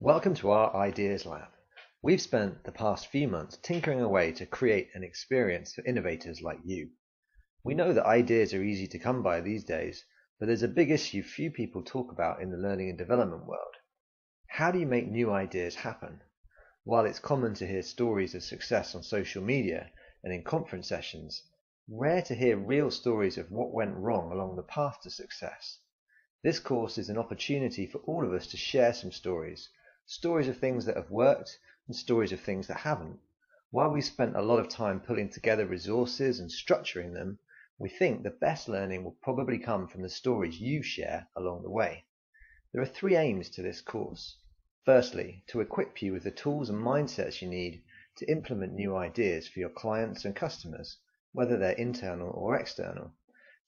Welcome to our Ideas Lab. We've spent the past few months tinkering away to create an experience for innovators like you. We know that ideas are easy to come by these days, but there's a big issue few people talk about in the learning and development world. How do you make new ideas happen? While it's common to hear stories of success on social media and in conference sessions, rare to hear real stories of what went wrong along the path to success. This course is an opportunity for all of us to share some stories of things that have worked and stories of things that haven't. While we spent a lot of time pulling together resources and structuring them, we think the best learning will probably come from the stories you share along the way. There are three aims to this course. Firstly, to equip you with the tools and mindsets you need to implement new ideas for your clients and customers, whether they're internal or external.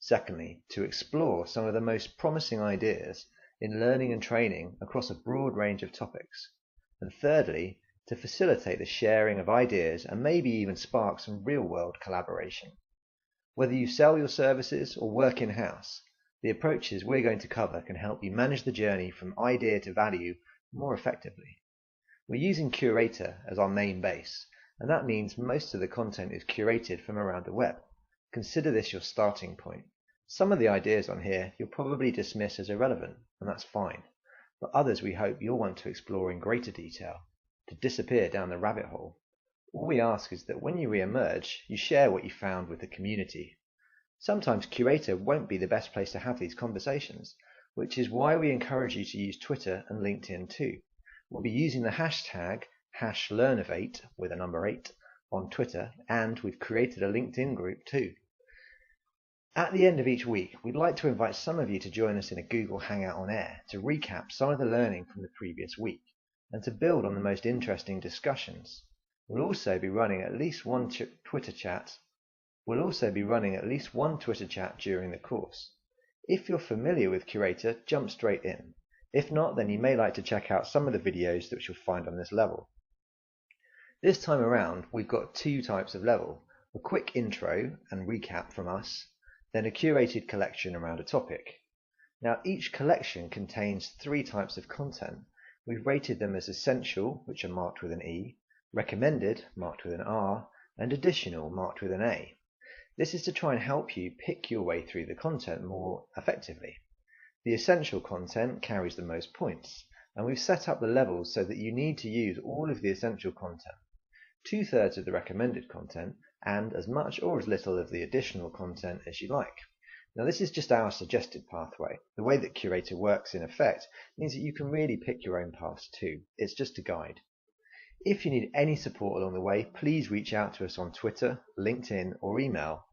Secondly, to explore some of the most promising ideas in learning and training across a broad range of topics. And thirdly, to facilitate the sharing of ideas and maybe even spark some real-world collaboration. Whether you sell your services or work in-house, the approaches we're going to cover can help you manage the journey from idea to value more effectively. We're using Curator as our main base, and that means most of the content is curated from around the web. Consider this your starting point. Some of the ideas on here you'll probably dismiss as irrelevant, and that's fine, but others we hope you'll want to explore in greater detail, to disappear down the rabbit hole. All we ask is that when you re-emerge, you share what you found with the community. Sometimes Curator won't be the best place to have these conversations, which is why we encourage you to use Twitter and LinkedIn too. We'll be using the hashtag #LearnOvate with a number 8 on Twitter, and we've created a LinkedIn group too. At the end of each week, we'd like to invite some of you to join us in a Google Hangout on Air to recap some of the learning from the previous week and to build on the most interesting discussions. We'll also be running at least one Twitter chat during the course. If you're familiar with Curator, jump straight in. If not, then you may like to check out some of the videos that you'll find on this level. This time around, we've got two types of level: a quick intro and recap from us, then a curated collection around a topic. Now, each collection contains three types of content. We've rated them as essential, which are marked with an E, recommended, marked with an R, and additional, marked with an A. This is to try and help you pick your way through the content more effectively. The essential content carries the most points, and we've set up the levels so that you need to use all of the essential content, 2/3 of the recommended content, and as much or as little of the additional content as you like. Now, this is just our suggested pathway. The way that Curator works in effect means that you can really pick your own paths too. It's just a guide. If you need any support along the way, please reach out to us on Twitter, LinkedIn, or email.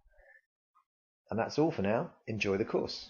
And that's all for now. Enjoy the course.